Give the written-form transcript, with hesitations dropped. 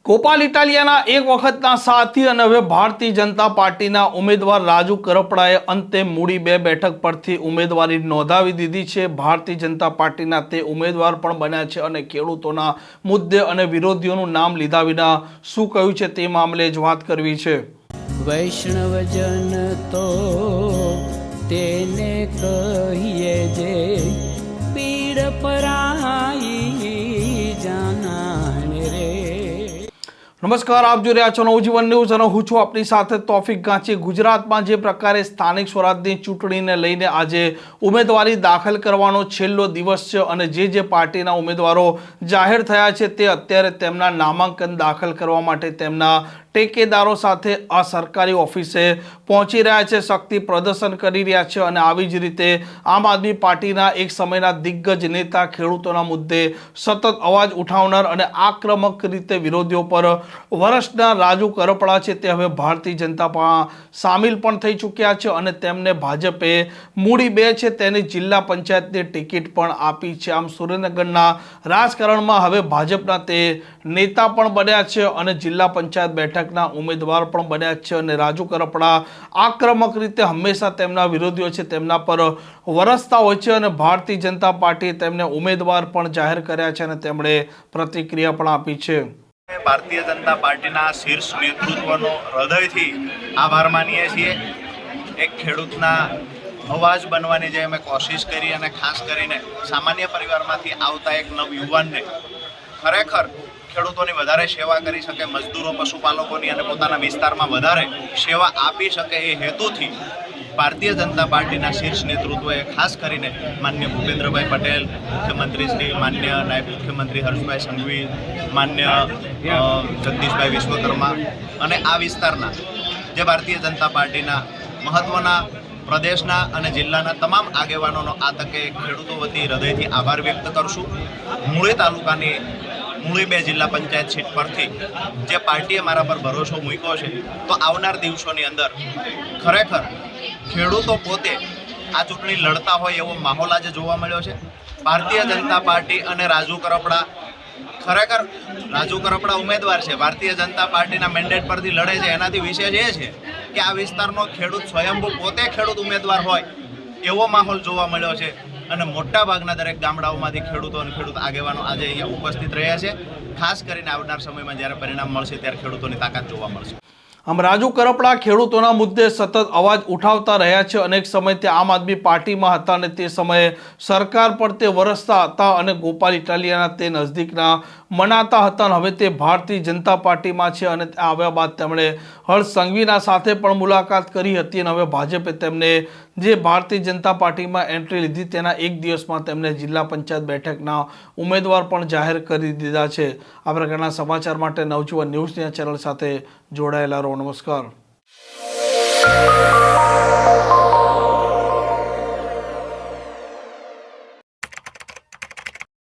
ગોપાલ ઇટાલિયાના એક વખતના સાથી અને હવે ભારતીય જનતા પાર્ટીના ઉમેદવાર રાજુ કરપડાએ અંતે મૂડી 2 બેઠક પરથી ઉમેદવારી નોંધાવી દીધી છે। ભારતીય જનતા પાર્ટીના તે ઉમેદવાર પણ બન્યા છે અને ખેડૂતોના મુદ્દે અને વિરોધીઓનું નામ લીધા વિના શું કહ્યું છે તે મામલે જ વાત કરવી છે। વૈષ્ણવજન તો તેને કહીએ જે પીડ પરાઈ જાનાને રે। નમસ્કાર, આપ જોઈ રહ્યા છો નવજીવન ન્યૂઝ અને હું છું આપની સાથે તોફિક ગાંચી। ગુજરાતમાં જે પ્રકારે સ્થાનિક સ્વરાજની ચૂંટણીને લઈને આજે ઉમેદવારી દાખલ કરવાનો છેલ્લો દિવસ છે અને જે પાર્ટીના ઉમેદવારો જાહેર થયા છે તે અત્યારે તેમના નામાંકન દાખલ કરવા માટે તેમના ટેકેદારો સાથે આ સરકારી ઓફિસે પહોંચી રહ્યા છે, શક્તિ પ્રદર્શન કરી રહ્યા છે અને આવી જ રીતે આમ આદમી પાર્ટીના એક સમયના દિગ્ગજ નેતા, ખેડૂતોના મુદ્દે સતત અવાજ ઉઠાવનાર અને આક્રમક રીતે વિરોધીઓ પર વર્ષના રાજુ કરપડા છે તે હવે ભારતીય જનતામાં સામેલ પણ થઈ ચૂક્યા છે અને તેમને ભાજપે મૂડી 2 છે તેની જિલ્લા પંચાયતની ટિકિટ પણ આપી છે। આમ સુરેન્દ્રનગરના રાજકારણમાં હવે ભાજપના તે નેતા પણ બન્યા છે અને જિલ્લા પંચાયત બેઠકના ઉમેદવાર પણ બન્યા છે અને રાજુ કરપડા આક્રમક રીતે હંમેશા તેમના વિરોધીઓ છે તેમના પર વરસતા હોય છે અને ભારતીય જનતા પાર્ટીએ તેમને ઉમેદવાર પણ જાહેર કર્યા છે અને તેમણે પ્રતિક્રિયા પણ આપી છે। ભારતીય જનતા પાર્ટીના શીર્ષ નેતૃત્વનો હૃદયથી આભાર માનીએ છીએ। એક ખેડૂતના અવાજ બનવાની જે અમે કોશિશ કરી અને ખાસ કરીને સામાન્ય પરિવારમાંથી આવતા એક નવયુવાનને ખરેખર ખેડૂતોની વધારે સેવા કરી શકે, મજદૂરો, પશુપાલકોની અને પોતાના વિસ્તારમાં વધારે સેવા આપી શકે એ હેતુથી ભારતીય જનતા પાર્ટીના શીર્ષ નેતૃત્વએ ખાસ કરીને માન્ય ભૂપેન્દ્રભાઈ પટેલ, મુખ્યમંત્રી શ્રી, માન્ય નાયબ મુખ્યમંત્રી હર્ષભાઈ સંઘવી, માન્ય જગદીશભાઈ વિશ્વકર્મા અને આ વિસ્તારના જે ભારતીય જનતા પાર્ટીના મહત્ત્વના પ્રદેશના અને જિલ્લાના તમામ આગેવાનોનો આ તકે ખેડૂતો વતી હૃદયથી આભાર વ્યક્ત કરશું। મૂળી તાલુકાની મૂળી 2 જિલ્લા પંચાયત સીટ પરથી જે પાર્ટીએ મારા પર ભરોસો મૂક્યો છે તો આવનાર દિવસોની અંદર ખરેખર ખેડૂતો પોતે આ ચૂંટણી લડતા હોય એવો માહોલ આજે જોવા મળ્યો છે। ભારતીય જનતા પાર્ટી અને રાજુ કરપડા, ખરેખર રાજુ કરપડા ઉમેદવાર છે, ભારતીય જનતા પાર્ટીના મેન્ડેટ પરથી લડે છે, એનાથી વિશેષ એ છે કે આ વિસ્તારનો ખેડૂત સ્વયંભૂ પોતે ખેડૂત ઉમેદવાર હોય એવો માહોલ જોવા મળ્યો છે અને મોટા ભાગના દરેક ગામડાઓમાંથી ખેડૂતો અને ખેડૂત આગેવાનો આજે અહીંયા ઉપસ્થિત રહ્યા છે। ખાસ કરીને આવનાર સમયમાં જ્યારે પરિણામ મળશે ત્યારે ખેડૂતોની તાકાત જોવા મળશે। આમ રાજુ કરપડા ખેડૂતોના મુદ્દે સતત અવાજ ઉઠાવતા રહ્યા છે। અનેક સમય તે આમ આદમી પાર્ટીમાં હતા અને તે સમયે સરકાર પર તે વરસતા હતા અને ગોપાલ ઇટાલિયાના તે નજદીકના મનાતા હતા અને હવે તે ભારતીય જનતા પાર્ટીમાં છે અને આવ્યા બાદ તેમણે હર્ષ સંઘવીના સાથે પણ મુલાકાત કરી હતી અને હવે ભાજપે તેમને જે ભારતીય જનતા પાર્ટીમાં એન્ટ્રી લીધી તેના એક દિવસમાં તેમને જિલ્લા પંચાયત બેઠકના ઉમેદવાર પણ જાહેર કરી દીધા છે। આ પ્રકારના સમાચાર માટે નવજીવન ન્યૂઝની ચેનલ સાથે જોડાયેલા રહો। નમસ્કાર।